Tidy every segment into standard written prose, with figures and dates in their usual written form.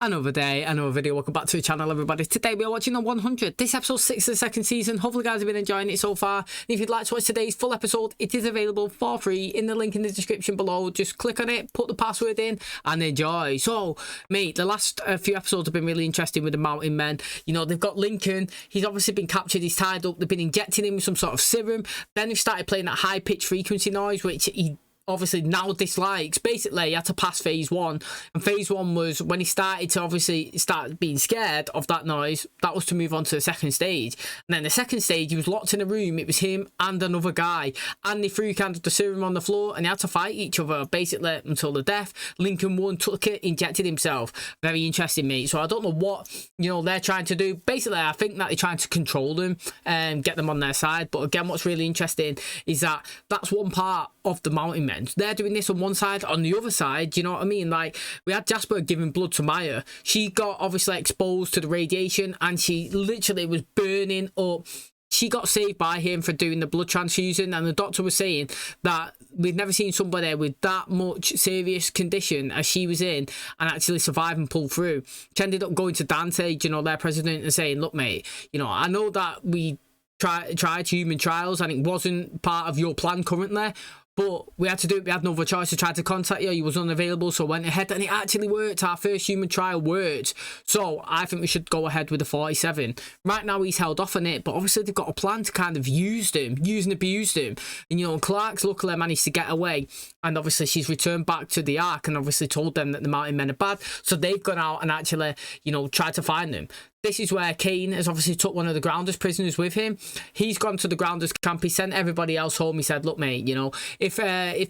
Another day, another video. Welcome back to the channel, everybody. Today we are watching the 100. This episode 6 of the second season. Hopefully you guys have been enjoying it so far. And if you'd like to watch today's full episode, it is available for free in the link in the description below. Just click on it, put the password in and enjoy. So mate, the last few episodes have been really interesting with the mountain men. You know, they've got Lincoln. He's obviously been captured. He's tied up. They've been injecting him with some sort of serum. Then they've started playing that high pitched frequency noise, which he obviously now dislikes. Basically he had to pass phase 1, and phase 1 was when he started to obviously start being scared of that noise. That was to move on to the second stage, and then the second stage he was locked in a room. It was him and another guy, and they threw kind of the serum on the floor and they had to fight each other basically until the death. Lincoln won, took it, injected himself. Very interesting, mate. So I don't know what, you know, they're trying to do. Basically I think that they're trying to control them and get them on their side. But again, what's really interesting is that that's one part of the mountain men. They're doing this on one side. On the other side, you know what I mean, like we had Jasper giving blood to Maya. She got obviously exposed to the radiation and she literally was burning up. She got saved by him for doing the blood transfusion, and the doctor was saying that we've never seen somebody with that much serious condition as she was in and actually survive and pull through. She ended up going to Dante, you know, their president, and saying, look mate, you know, I know that we tried human trials and it wasn't part of your plan currently, but we had to do it. We had no other choice to try to contact you. He was unavailable, so went ahead and it actually worked. Our first human trial worked. So I think we should go ahead with the 47. Right now he's held off on it, but obviously they've got a plan to kind of use and abuse him. And you know, Clark's luckily managed to get away, and obviously she's returned back to the Ark and obviously told them that the mountain men are bad. So they've gone out and actually, you know, tried to find them. This is where Kane has obviously took one of the Grounders prisoners with him. He's gone to the Grounders camp. He sent everybody else home. He said, look mate, you know, if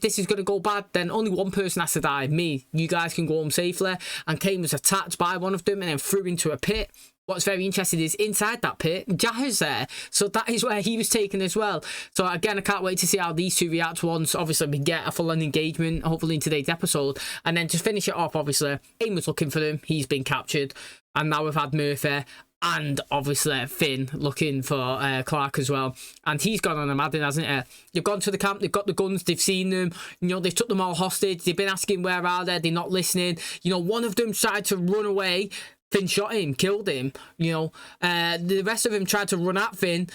this is going to go bad, then only one person has to die. Me. You guys can go home safely. And Kane was attacked by one of them and then threw into a pit. What's very interesting is inside that pit, Jah's there. So that is where he was taken as well. So again, I can't wait to see how these two react once obviously we get a full-on engagement, hopefully in today's episode. And then to finish it off, obviously, Kane was looking for them. He's been captured. And now we've had Murphy and obviously Finn looking for Clark as well. And he's gone on a madden, hasn't he? They've gone to the camp, they've got the guns, they've seen them, you know, they've took them all hostage. They've been asking where are they, they're not listening. You know, one of them tried to run away. Finn shot him, killed him, you know. The rest of them tried to run at Finn,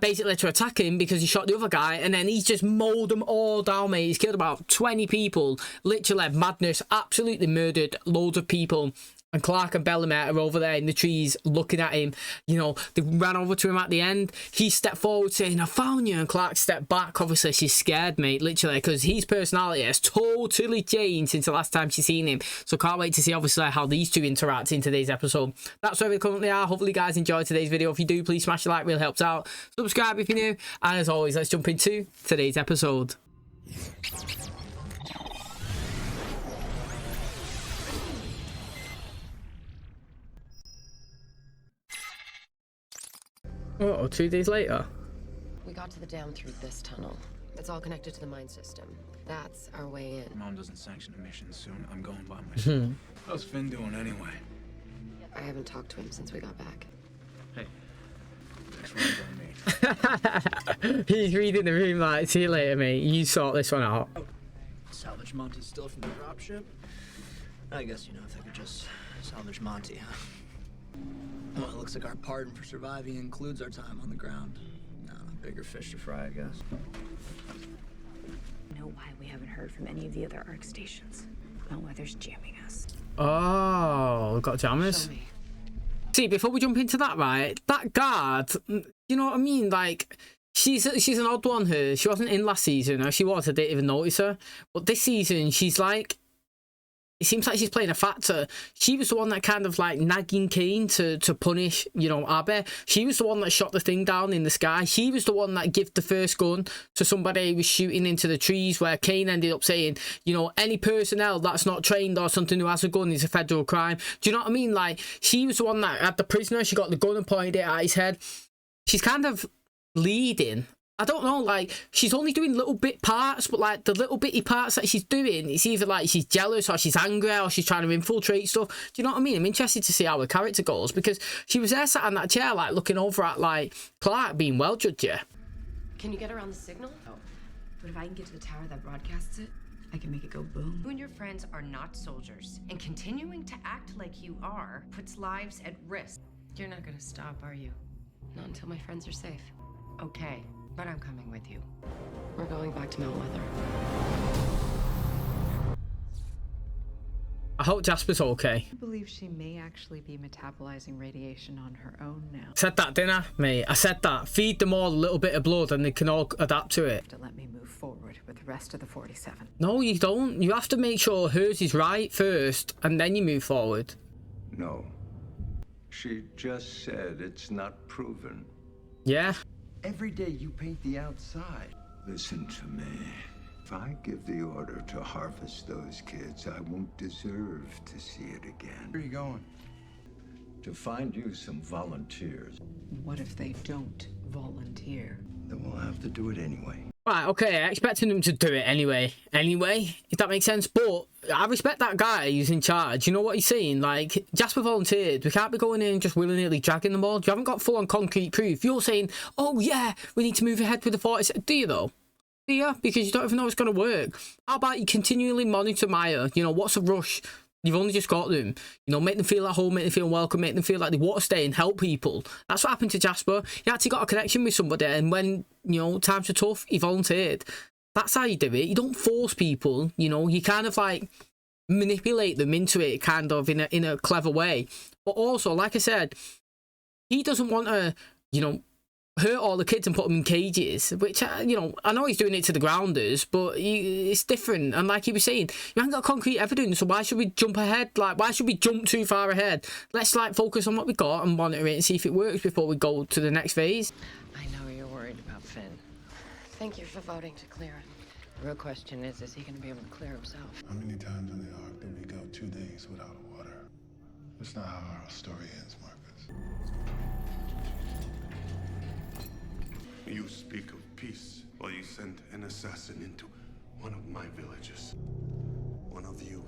basically to attack him because he shot the other guy, and then he's just mowed them all down, mate. He's killed about 20 people. Literally madness, absolutely murdered loads of people. And Clark and Bellamy are over there in the trees looking at him. You know, they ran over to him at the end. He stepped forward saying, I found you. And Clark stepped back. Obviously, she's scared, mate, literally, because his personality has totally changed since the last time she's seen him. So can't wait to see, obviously, how these two interact in today's episode. That's where we currently are. Hopefully, you guys enjoyed today's video. If you do, please smash the like. Really helps out. Subscribe if you're new. And as always, let's jump into today's episode. Oh, 2 days later. We got to the dam through this tunnel. It's all connected to the mine system. That's our way in. Mom doesn't sanction a mission soon. I'm going by myself. How's Finn doing anyway? I haven't talked to him since we got back. Hey. Next one's on me. He's reading the room like, see you later, mate. You sort this one out. Oh, salvage Monty's still from the dropship? I guess, you know, if they could just salvage Monty, huh? Well, it looks like our pardon for surviving includes our time on the ground. Bigger fish to fry, I guess. Know why we haven't heard from any of the other ARC stations. Bellwether's jamming us. Oh, we've got jammers. See, before we jump into that, right, that guard, you know what I mean? Like, she's an odd one, her. She wasn't in last season, or she was, I didn't even notice her. But this season, she's like, it seems like she's playing a factor. She was the one that kind of like nagging Kane to punish, you know, Abby. She was the one that shot the thing down in the sky. She was the one that gave the first gun to somebody who was shooting into the trees, where Kane ended up saying, you know, any personnel that's not trained or something who has a gun is a federal crime. Do you know what I mean? Like, she was the one that had the prisoner. She got the gun and pointed it at his head. She's kind of leading. I don't know, like, she's only doing little bit parts, but like the little bitty parts that she's doing, it's either like she's jealous or she's angry or she's trying to infiltrate stuff. Do you know what I mean? I'm interested to see how her character goes, because she was there sat in that chair, like looking over at like Clark being well judged. Yeah. Can you get around the signal? Oh, but if I can get to the tower that broadcasts it, I can make it go boom. You and your friends are not soldiers, and continuing to act like you are puts lives at risk. You're not gonna stop, are you? Not until my friends are safe. Okay, but I'm coming with you. We're going back to Mount Weather. I hope Jasper's okay. I believe she may actually be metabolizing radiation on her own now. Said that, didn't I, mate? I said that. Feed them all a little bit of blood and they can all adapt to it. To let me move forward with the rest of the 47. No, you don't. You have to make sure hers is right first and then you move forward. No. She just said it's not proven. Yeah. Every day you paint the outside. Listen to me. If I give the order to harvest those kids, I won't deserve to see it again. Where are you going? To find you some volunteers. What if they don't volunteer? Then we'll have to do it anyway. Right, okay, I expected them to do it anyway, if that makes sense, but I respect that guy who's in charge. You know what he's saying? Like, Jasper volunteered, we can't be going in and just willy-nilly dragging them all. You haven't got full-on concrete proof. You're saying, oh yeah, we need to move ahead with the 47. Do you though? Do you? Because you don't even know it's going to work. How about you continually monitor Maya? You know, what's a rush? You've only just got them. You know, make them feel at home, make them feel welcome, make them feel like they want to stay and help people. That's what happened to Jasper. He actually got a connection with somebody, and when, you know, times were tough, he volunteered. That's how you do it. You don't force people, you know. You kind of like manipulate them into it, kind of in a clever way. But also, like I said, he doesn't want to, you know, hurt all the kids and put them in cages, which, you know, I know he's doing it to the grounders, but it's different. And like he was saying, you haven't got concrete evidence, so why should we jump ahead? Like, why should we jump too far ahead? Let's, like, focus on what we got and monitor it and see if it works before we go to the next phase. I know you're worried about Finn. Thank you for voting to clear him. The real question is he going to be able to clear himself? How many times in the Ark did we go 2 days without water? That's not how our story ends, Marcus. You speak of peace while you send an assassin into one of my villages. One of you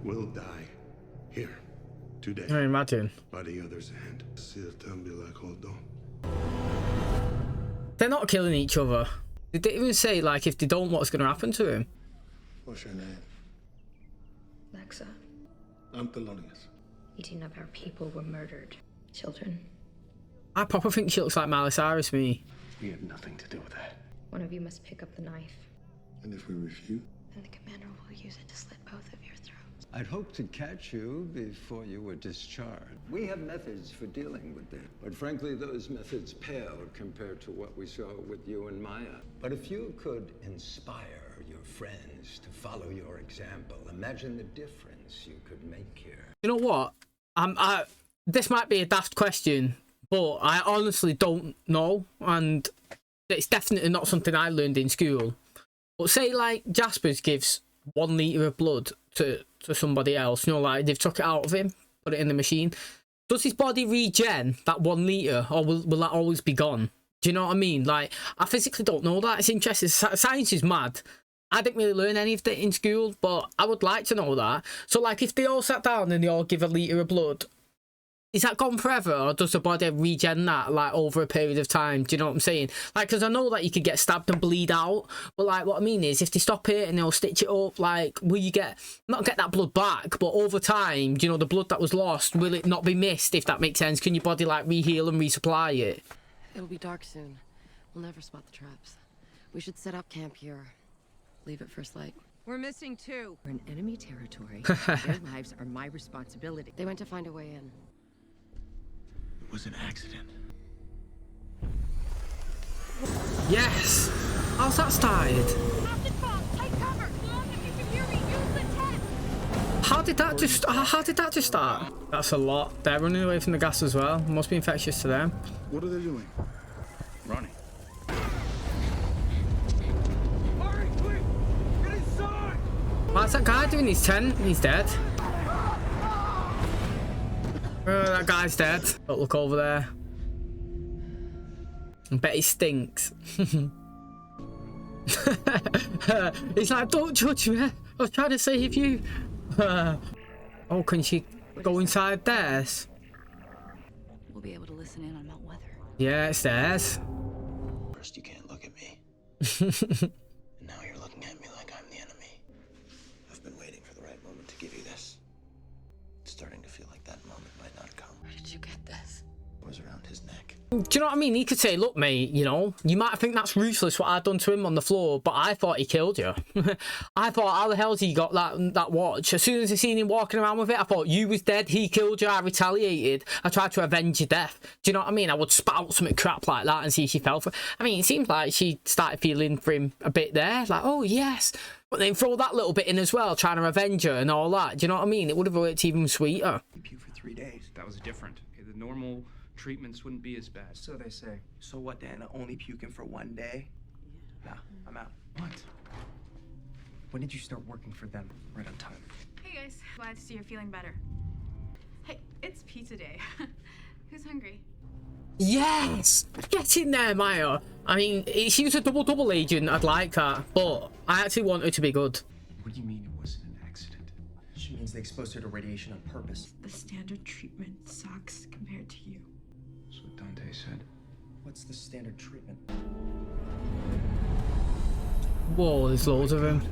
will die here today. I imagine. By the other's hand. They're not killing each other. They didn't even say, like, if they don't, what's going to happen to him. What's your name? Lexa, I'm Thelonious. 18 of our people were murdered. Children. I proper think she looks like Miley Cyrus, me. We have nothing to do with that. One of you must pick up the knife, And if we refuse? and the commander will use it to slit both of your throats. I'd hoped to catch you before you were discharged. We have methods for dealing with it, but frankly, those methods pale compared to what we saw with you and Maya. But if you could inspire your friends to follow your example, imagine the difference you could make here. You know what? This might be a daft question, but I honestly don't know, and it's definitely not something I learned in school. But say, like, Jasper's gives 1 litre of blood to somebody else, you know, like they've took it out of him, put it in the machine. Does his body regen that 1 litre, or will that always be gone? Do you know what I mean? Like, I physically don't know that. It's interesting. Science is mad. I didn't really learn any of that in school, but I would like to know that. So, like, if they all sat down and they all give 1 litre of blood, is that gone forever, or does the body regen that, like, over a period of time? Do you know what I'm saying? Like, because I know that you could get stabbed and bleed out, but, like, what I mean is, if they stop it and they'll stitch it up, like, will you not get that blood back, but over time, do you know, the blood that was lost, will it not be missed, if that makes sense? Can your body, like, re-heal and resupply it? It'll be dark soon. We'll never spot the traps. We should set up camp here. Leave at first light. We're missing 2. We're in enemy territory. Their lives are my responsibility. They went to find a way in. It was an accident. Yes! How's that started? How did that just start? That's a lot. They're running away from the gas as well. Must be infectious to them. What are they doing? Running. Hurry, quick! Get inside! What's that guy doing? He's 10. He's dead. That guy's dead. But look over there. I bet he stinks. He's like, don't judge me. I was trying to save you. Oh, can she go inside theirs? We'll be able to listen in on Mount Weather. Yeah, it's theirs. First, you can't look at me. And now you're looking at me like I'm the enemy. was around his neck. Do you know what I mean? He could say, look, mate, you know, you might think that's ruthless what I've done to him on the floor, but I thought he killed you. I thought, how the hell's he got that watch? As soon as I seen him walking around with it, I thought, you was dead, he killed you, I retaliated, I tried to avenge your death. Do you know what I mean? I would spout some crap like that and see if she fell for it. I mean, it seems like she started feeling for him a bit there, like, oh, yes. But then throw that little bit in as well, trying to avenge her and all that. Do you know what I mean? It would have worked even sweeter. He puked for 3 days. That was different. Okay, the normal treatments wouldn't be as bad. So they say. So what, Dan? Only puking for 1 day? Nah, I'm out. What? When did you start working for them? Right on time. Hey guys, glad to see you're feeling better. Hey, it's pizza day. Who's hungry? Yes! Get in there, Maya. I mean, if she was a double agent, I'd like that, but I actually want her to be good. What do you mean it wasn't an accident? She means they exposed her to radiation on purpose. The standard treatment sucks compared to you. That's what Dante said. What's the standard treatment? Whoa, there's loads of them.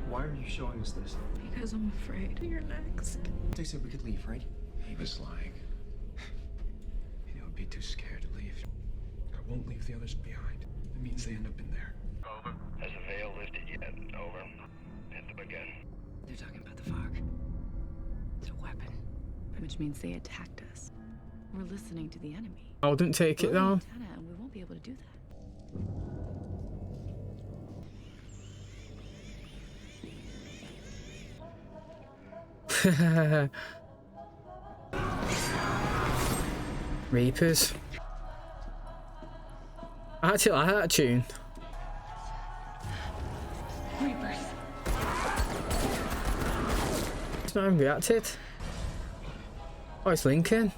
Why are you showing us this? Because I'm afraid you're next. They said we could leave, right? He was lying. He would be too scared to leave. I won't leave the others behind. It means they end up in there. Over. Has the veil lifted yet? Over. Hit them again. They're talking about the fog. It's a weapon. Which means they attacked us. We're listening to the enemy. I wouldn't take it though. Antenna, and we won't be able to do that. Reapers. I actually like that tune. Reapers. It's not even reacted. Oh, it's Lincoln.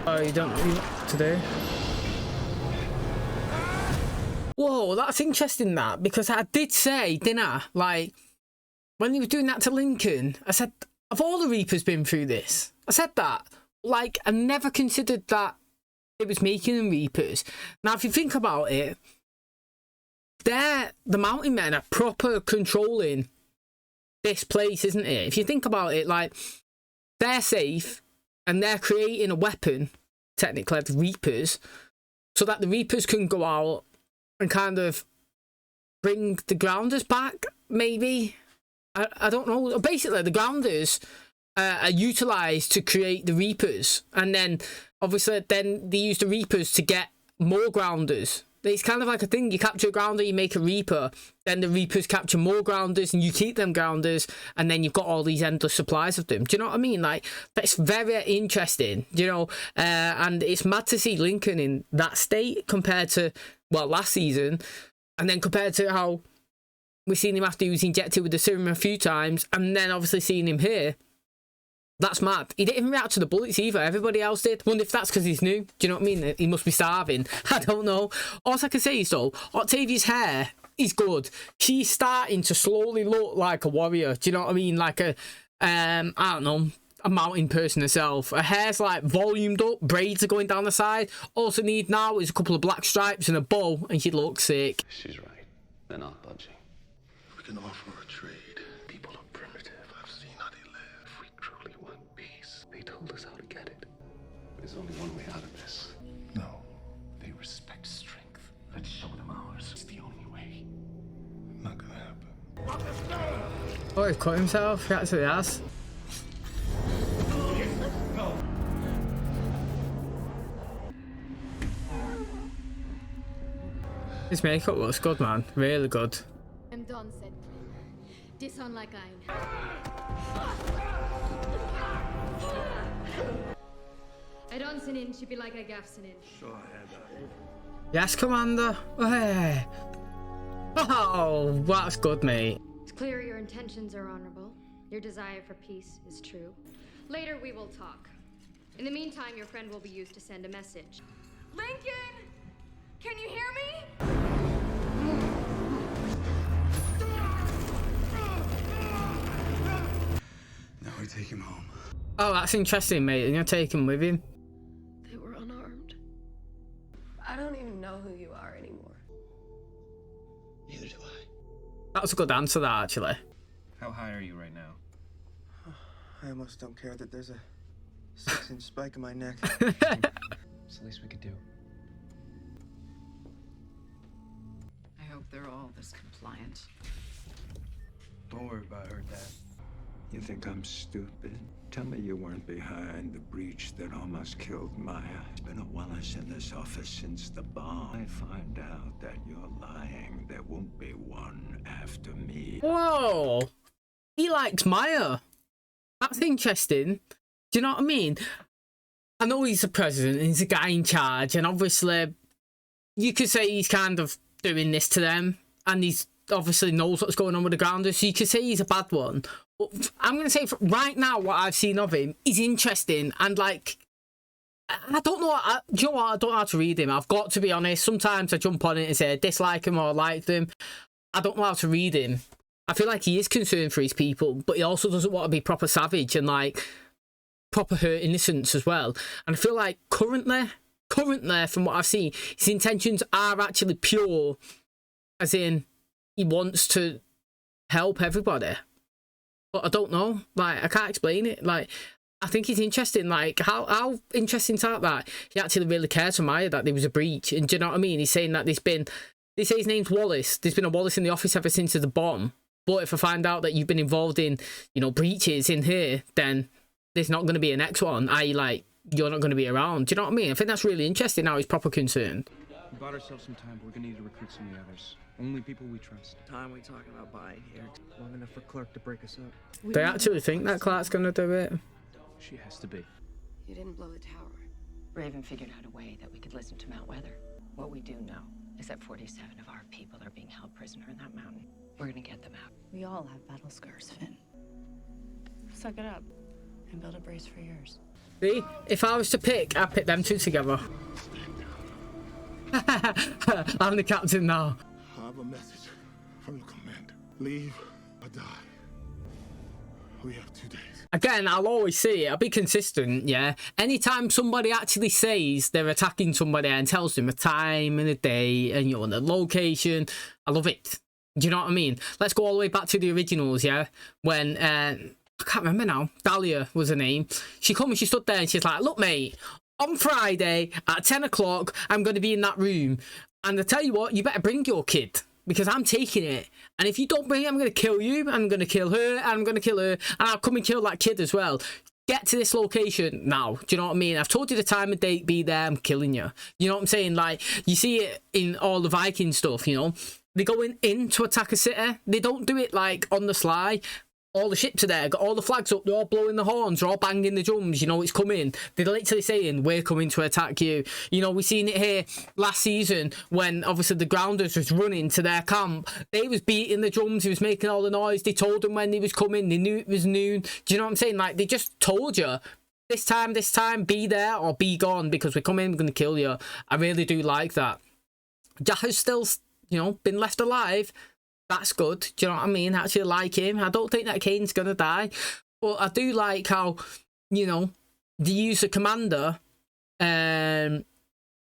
Oh, you don't know what to do. Whoa, that's interesting that, because I did say, didn't I? Like, when he was doing that to Lincoln, I said, have all the Reapers been through this? I said that. Like, I never considered that it was making them Reapers. Now, if you think about it, the Mountain Men are proper controlling this place, isn't it? If you think about it, like, they're safe and they're creating a weapon, technically, the Reapers, so that the Reapers can go out and kind of bring the Grounders back, maybe? I don't know. Basically, the Grounders are utilised to create the Reapers, and then, obviously, then they use the Reapers to get more Grounders. It's kind of like a thing. You capture a Grounder, you make a Reaper, then the Reapers capture more Grounders, and you keep them Grounders, and then you've got all these endless supplies of them. Do you know what I mean? Like, that's very interesting, you know? And it's mad to see Lincoln in that state compared to, well, last season, and then compared to how we've seen him after he was injected with the serum a few times, and then obviously seeing him here. That's mad. He didn't even react to the bullets either. Everybody else did. Wonder if that's because he's new. Do you know what I mean? He must be starving. I don't know. All I can say is, though, Octavia's hair is good. She's starting to slowly look like a warrior. Do you know what I mean? Like a, I don't know, a mountain person herself. Her hair's like volumed up. Braids are going down the side. All she needs now is a couple of black stripes and a bow, and she looks sick. She's right. They're not budging. We can offer a trade. People are primitive. I've seen how they live. If we truly want peace, they told us how to get it. There's only one way out of this. No. They respect strength. Let's show them ours. It's the only way. Not gonna happen. Oh, he cut himself. He actually has. His makeup looks good, man. Really good. I'm done, said Clint. This unlike I. I don't sin in, she be like I gaff sin in. Sure, I had that. Yes, Commander. Hey. Oh, that's good, mate. It's clear your intentions are honorable. Your desire for peace is true. Later we will talk. In the meantime, your friend will be used to send a message. Lincoln! Can you hear me? Now we take him home. Oh, that's interesting, mate. And you're taking with him. They were unarmed. I don't even know who you are anymore. Neither do I. That was a good answer, that, actually. How high are you right now? I almost don't care that there's a 6-inch spike in my neck. It's the least we could do. I hope they're all this compliant. Don't worry about her, Dad. You think I'm stupid? Tell me you weren't behind the breach that almost killed Maya. It's been a Wallace in this office since the bomb. I find out that you're lying. There won't be one after me. Whoa! He likes Maya. That's interesting. Do you know what I mean? I know he's the president and he's the guy in charge, and obviously you could say he's kind of doing this to them, and he's obviously knows what's going on with the grounders, so you could say he's a bad one. But I'm going to say right now what I've seen of him is interesting, and like, I don't know, do you know what, I don't know how to read him. I've got to be honest. Sometimes I jump on it and say I dislike him or I like them. I don't know how to read him. I feel like he is concerned for his people, but he also doesn't want to be proper savage and like proper hurt innocents as well. And I feel like currently from what I've seen, his intentions are actually pure, as in he wants to help everybody. But I don't know, like I can't explain it. Like I think it's interesting, like how interesting is that he actually really cares for Maya, that there was a breach. And do you know what I mean? He's saying that they say his name's Wallace, there's been a Wallace in the office ever since the bomb. But if I find out that you've been involved in, you know, breaches in here, then there's not going to be a next one, i.e. like, you're not going to be around. Do you know what I mean? I think that's really interesting how he's proper concerned. We bought ourselves some time, but we're going to need to recruit some of the others. Only people we trust. Time we talking about buying here? Long enough for Clark to break us up. They actually think that Clark's going to do it. She has to be. You didn't blow the tower. Raven figured out a way that we could listen to Mount Weather. What we do know is that 47 of our people are being held prisoner in that mountain. We're gonna get them out. We all have battle scars, Finn. Suck it up and build a brace for yours. See, if I was to pick, I'd pick them two together. I'm the captain now. I have a message from the commander. Leave or die. We have 2 days. Again, I'll always say it. I'll be consistent, yeah? Anytime somebody actually says they're attacking somebody and tells them a time and a day and, you know, the location, I love it. Do you know what I mean? Let's go all the way back to the originals, yeah? When, I can't remember now, Dahlia was her name. She come and she stood there and she's like, look, mate, on Friday at 10 o'clock, I'm going to be in that room. And I tell you what, you better bring your kid, because I'm taking it. And if you don't bring it, I'm going to kill you. I'm going to kill her. And I'm going to kill her. And I'll come and kill that kid as well. Get to this location now. Do you know what I mean? I've told you the time and date, be there, I'm killing you. You know what I'm saying? Like, you see it in all the Viking stuff, you know? They go in to attack a city. They don't do it, like, on the sly. All the ships are there, got all the flags up, they're all blowing the horns, they're all banging the drums, you know, it's coming. They're literally saying, we're coming to attack you. You know, we seen it here last season when, obviously, the Grounders was running to their camp. They was beating the drums, he was making all the noise, they told them when he was coming, they knew it was noon. Do you know what I'm saying? Like, they just told you, this time, be there or be gone, because we're coming, we're going to kill you. I really do like that. Jaha's still, you know, been left alive. That's good. Do you know what I mean? I actually like him. I don't think that Kane's going to die. But I do like how, you know, they use the commander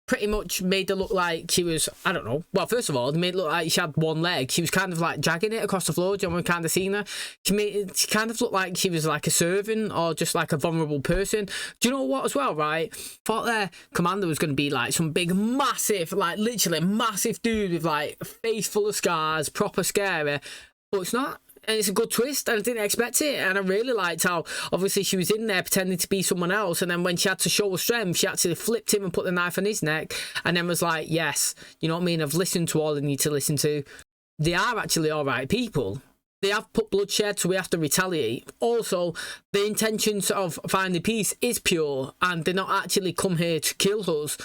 pretty much made her look like she was, I don't know. Well, first of all, they made it look like she had one leg. She was kind of like dragging it across the floor. Do you know, we kind of seen her? She kind of looked like she was like a servant or just like a vulnerable person. Do you know what as well, right? Thought their commander was going to be like some big, massive, like literally massive dude with like a face full of scars, proper scary. But it's not. And it's a good twist, and I didn't expect it. And I really liked how, obviously, she was in there pretending to be someone else, and then when she had to show her strength, she actually flipped him and put the knife on his neck, and then was like, yes, you know what I mean? I've listened to all I need to listen to. They are actually all right people. They have put bloodshed, so we have to retaliate. Also, the intentions of finding peace is pure, and they're not actually come here to kill us.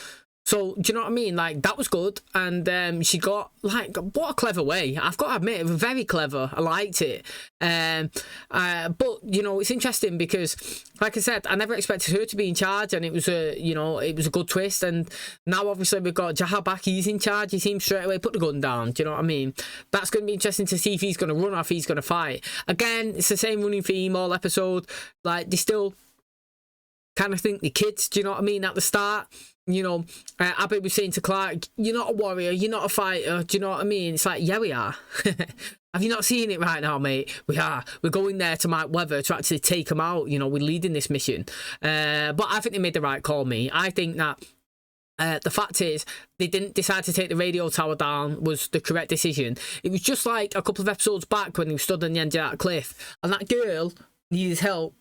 So, do you know what I mean? Like, that was good. And she got, like, what a clever way. I've got to admit, it was very clever. I liked it. But, you know, it's interesting because, like I said, I never expected her to be in charge. And it was a, you know, it was a good twist. And now, obviously, we've got Jaha back. He's in charge. He seems straight away put the gun down. Do you know what I mean? That's going to be interesting to see if he's going to run or if he's going to fight. Again, it's the same running theme all episode. Like, they still kind of think the kids, do you know what I mean, at the start. You know, Abby was saying to Clark, you're not a warrior, you're not a fighter, do you know what I mean? It's like, yeah, we are. Have you not seen it right now, mate? We're going there to Mount Weather to actually take them out. You know, we're leading this mission. But I think they made the right call, mate. I think that the fact is, they didn't decide to take the radio tower down was the correct decision. It was just like a couple of episodes back when he stood on the end of that cliff and that girl needed help.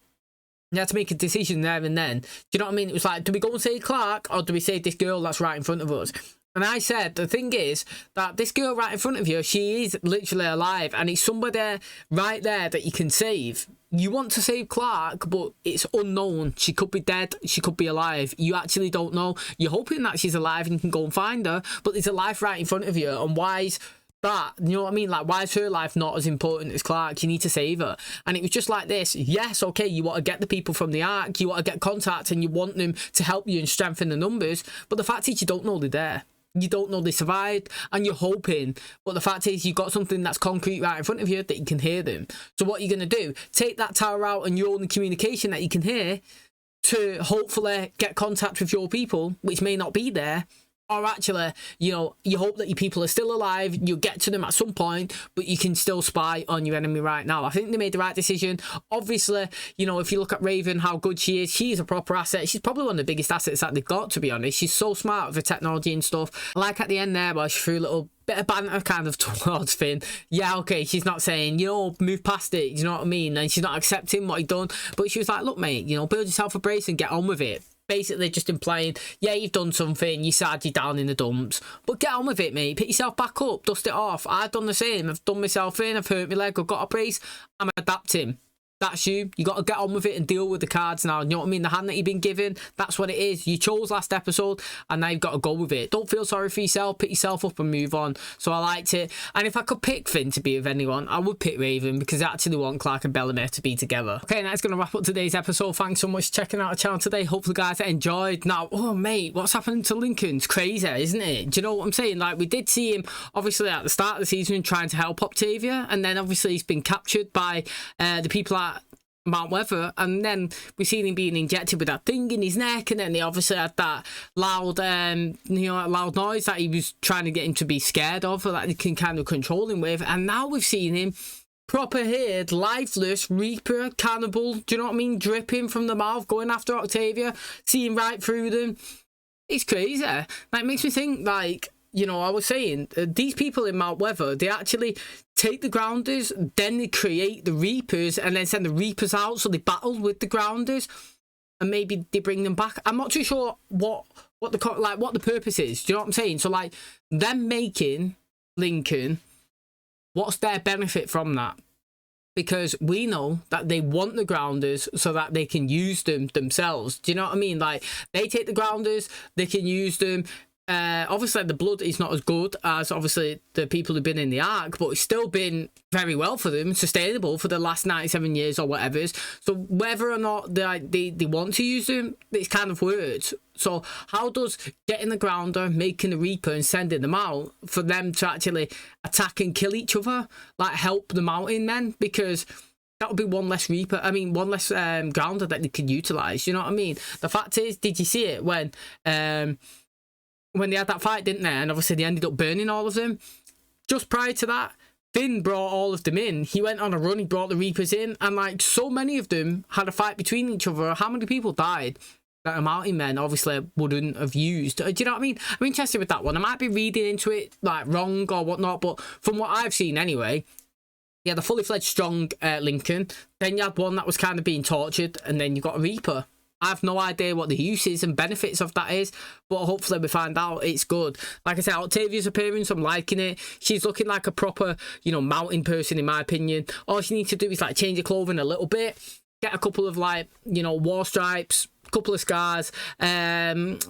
You had to make a decision there and then. Do you know what I mean? It was like, do we go and save Clark or do we save this girl that's right in front of us? And I said, the thing is that this girl right in front of you, she is literally alive and it's somebody right there that you can save. You want to save Clark, but it's unknown. She could be dead. She could be alive. You actually don't know. You're hoping that she's alive and you can go and find her, but there's a life right in front of you. And why is that? You know what I mean? Like, why is her life not as important as Clark? You need to save her. And it was just like this. Yes, okay, you want to get the people from the Ark. You want to get contact and you want them to help you and strengthen the numbers. But the fact is, you don't know they're there. You don't know they survived and you're hoping, but the fact is you've got something that's concrete right in front of you that you can hear them. So what are you going to do? Take that tower out and your only communication that you can hear to hopefully get contact with your people, which may not be there. Or actually, you know, you hope that your people are still alive, you'll get to them at some point, but you can still spy on your enemy right now. I think they made the right decision. Obviously, you know, if you look at Raven, how good she is, she's a proper asset. She's probably one of the biggest assets that they've got, to be honest. She's so smart with the technology and stuff. Like at the end there, where she threw a little bit of banter kind of towards Finn. Yeah, okay, she's not saying, you know, move past it, you know what I mean? And she's not accepting what he done, but she was like, look, mate, you know, build yourself a brace and get on with it. Basically just implying, yeah, you've done something, you sad, you're down in the dumps, but get on with it, mate. Pick yourself back up, dust it off. I've done the same. I've done myself in, I've hurt my leg, I've got a brace, I'm adapting. That's you. You got to get on with it and deal with the cards now. You know what I mean? The hand that you've been given, that's what it is. You chose last episode and now you've got to go with it. Don't feel sorry for yourself. Pick yourself up and move on. So I liked it. And if I could pick Finn to be with anyone, I would pick Raven because I actually want Clark and Bellamy to be together. Okay, and that's going to wrap up today's episode. Thanks so much for checking out the channel today. Hopefully guys enjoyed. Now, oh mate, what's happening to Lincoln? It's crazy, isn't it? Do you know what I'm saying? Like, we did see him obviously at the start of the season trying to help Octavia, and then obviously he's been captured by the people at Mount Weather, and then we've seen him being injected with that thing in his neck, and then he obviously had that loud loud noise that he was trying to get him to be scared of, or that he can kind of control him with. And now we've seen him proper haired, lifeless, reaper, cannibal, do you know what I mean, dripping from the mouth, going after Octavia, seeing right through them. It's crazy. Like, it makes me think, like, you know, I was saying, these people in Mount Weather, they actually take the Grounders, then they create the Reapers, and then send the Reapers out, so they battle with the Grounders, and maybe they bring them back. I'm not too sure what the purpose is. Do you know what I'm saying? So, like, them making Lincoln, what's their benefit from that? Because we know that they want the Grounders so that they can use them themselves. Do you know what I mean? Like, they take the Grounders, they can use them. Obviously the blood is not as good as obviously the people who've been in the Ark, but it's still been very well for them, sustainable for the last 97 years or whatever it is. So whether or not they want to use them, it's kind of weird. So how does getting the Grounder, making the Reaper and sending them out for them to actually attack and kill each other, like, help the Mountain Men? Because that would be one less Reaper, I mean one less Grounder that they could utilise, you know what I mean? The fact is, did you see it when they had that fight, didn't they? And obviously they ended up burning all of them. Just prior to that, Finn brought all of them in. He went on a run, he brought the Reapers in, and like, so many of them had a fight between each other. How many people died that a Mountain Men obviously wouldn't have used? Do you know what I mean? I'm interested with that one. I might be reading into it like wrong or whatnot, but from what I've seen anyway, yeah, the fully fledged strong Lincoln, then you had one that was kind of being tortured, and then you got a Reaper. I have no idea what the uses and benefits of that is, but hopefully we find out. It's good. Like I said, Octavia's appearance, I'm liking it. She's looking like a proper, you know, mountain person in my opinion. All she needs to do is like change her clothing a little bit, get a couple of, like, you know, war stripes, couple of scars, and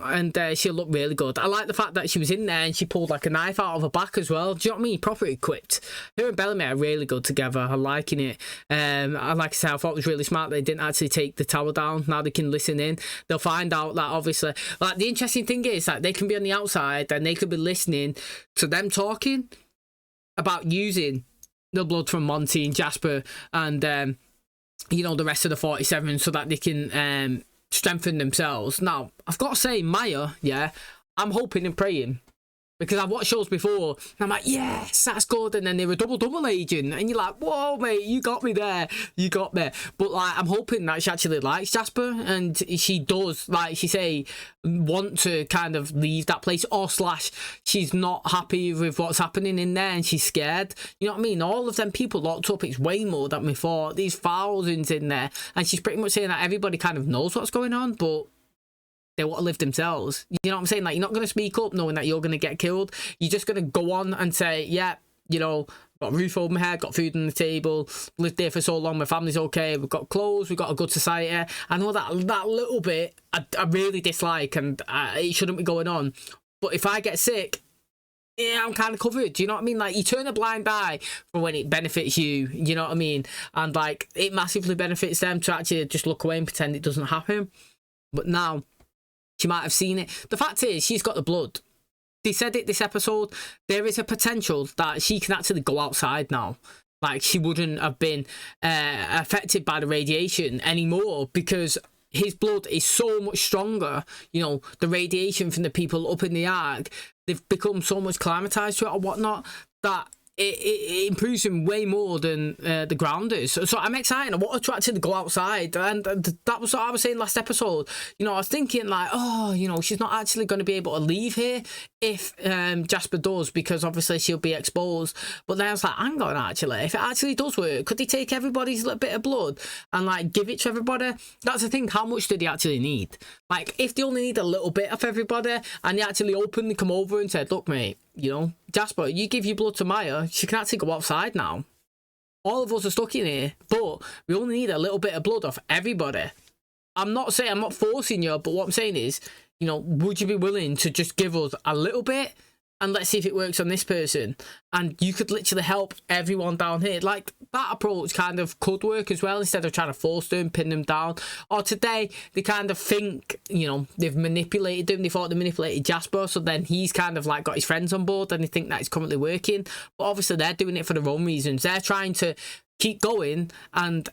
she'll look really good. I like the fact that she was in there and she pulled like a knife out of her back as well. Do you know what I mean? Proper equipped. Her and Bellamy are really good together. I'm liking it. And like I said, I thought it was really smart they didn't actually take the tower down. Now they can listen in. They'll find out that obviously, like, the interesting thing is that they can be on the outside and they could be listening to them talking about using the blood from Monty and Jasper and you know, the rest of the 47 so that they can strengthen themselves. Now, I've got to say, Maya, yeah, I'm hoping and praying Because I've watched shows before, and I'm like, yes, that's good. And then they're a double agent, and you're like, whoa, mate, you got me there. You got me. But, like, I'm hoping that she actually likes Jasper, and she does, like she say, want to kind of leave that place, or slash, she's not happy with what's happening in there, and she's scared. You know what I mean? All of them people locked up, it's way more than we thought. These thousands in there, and she's pretty much saying that everybody kind of knows what's going on, but they want to live themselves. You know what I'm saying? Like, you're not going to speak up knowing that you're going to get killed. You're just going to go on and say, yeah, you know, got a roof over my head, got food on the table, lived there for so long, my family's okay, we've got clothes, we've got a good society. I know that little bit I really dislike, and it shouldn't be going on. But if I get sick, yeah, I'm kind of covered. Do you know what I mean? Like, you turn a blind eye for when it benefits you. You know what I mean? And, like, it massively benefits them to actually just look away and pretend it doesn't happen. But now, she might have seen it. The fact is, she's got the blood. They said it this episode. There is a potential that she can actually go outside now. Like, she wouldn't have been affected by the radiation anymore, because his blood is so much stronger. You know, the radiation from the people up in the Ark, they've become so much climatized to it or whatnot, that it improves him way more than the grounders. So I'm excited. I want to actually go outside, and that was what I was saying last episode. You know, I was thinking like, oh, you know, she's not actually going to be able to leave here if Jasper does, because obviously she'll be exposed. But then I was like, hang on, actually, if it actually does work, could they take everybody's little bit of blood and like give it to everybody? That's the thing. How much do they actually need? Like, if they only need a little bit of everybody, and they actually openly come over and said, look, mate, you know, Jasper, you give your blood to Maya, she can actually go outside now. All of us are stuck in here, but we only need a little bit of blood off everybody. I'm not forcing you, but what I'm saying is, you know, would you be willing to just give us a little bit, and let's see if it works on this person? And you could literally help everyone down here. Like, that approach kind of could work as well, instead of trying to force them, pin them down. Or today, they kind of think, you know, they've manipulated them. They thought they manipulated Jasper, so then he's kind of like got his friends on board, and they think that it's currently working. But obviously, they're doing it for their own reasons. They're trying to keep going and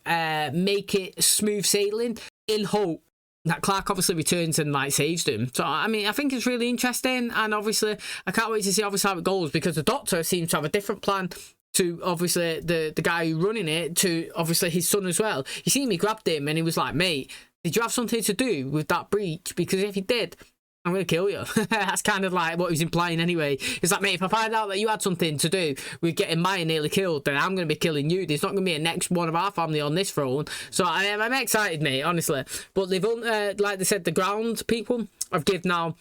make it smooth sailing in hope that Clark obviously returns and like saves them. So I mean, I think it's really interesting, and obviously I can't wait to see obviously how it goes, because the Doctor seems to have a different plan to obviously the guy who's running it, to obviously his son as well. You see, he grabbed him and he was like, mate, did you have something to do with that breach? Because if you did, I'm going to kill you. That's kind of like what he was implying anyway. It's like, mate, if I find out that you had something to do with getting Maya nearly killed, then I'm going to be killing you. There's not going to be a next one of our family on this throne. So I'm excited, mate, honestly. But they've, like they said, the ground people have given now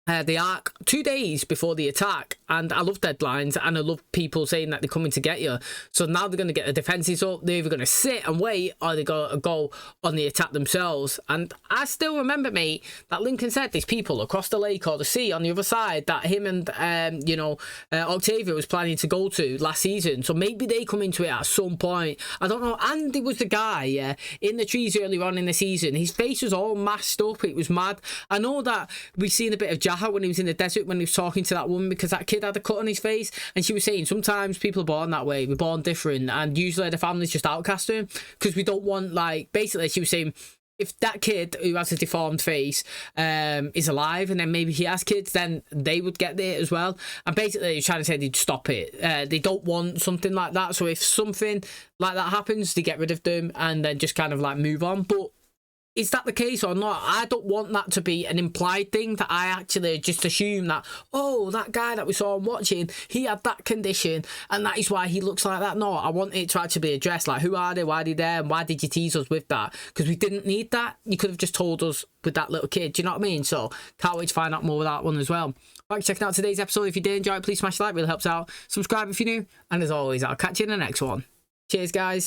the Ark 2 days before the attack, and I love deadlines, and I love people saying that they're coming to get you. So now they're going to get the defences up. They're either going to sit and wait, or they're going to go on the attack themselves. And I still remember, mate, that Lincoln said there's people across the lake or the sea on the other side that him and you know, Octavia was planning to go to last season. So maybe they come into it at some point. I don't know. Andy was the guy in the trees earlier on in the season. His face was all masked up. It was mad. I know that we've seen a bit of Jaha when he was in the desert, when he was talking to that woman, because that kid had a cut on his face, and she was saying sometimes people are born that way, we're born different, and usually the family's just outcast him because we don't want, like, basically she was saying if that kid who has a deformed face is alive, and then maybe he has kids, then they would get there as well. And basically he's trying to say they'd stop it. They don't want something like that, so if something like that happens, they get rid of them and then just kind of like move on. But is that the case or not? I don't want that to be an implied thing, that I actually just assume that, oh, that guy that we saw him watching, he had that condition and that is why he looks like that. No, I want it to actually be addressed. Like, who are they? Why are they there? And why did you tease us with that? Because we didn't need that. You could have just told us with that little kid. Do you know what I mean? So can't wait to find out more with that one as well. Thanks for checking out today's episode. If you did enjoy it, please smash the like. It really helps out. Subscribe if you're new. And as always, I'll catch you in the next one. Cheers, guys.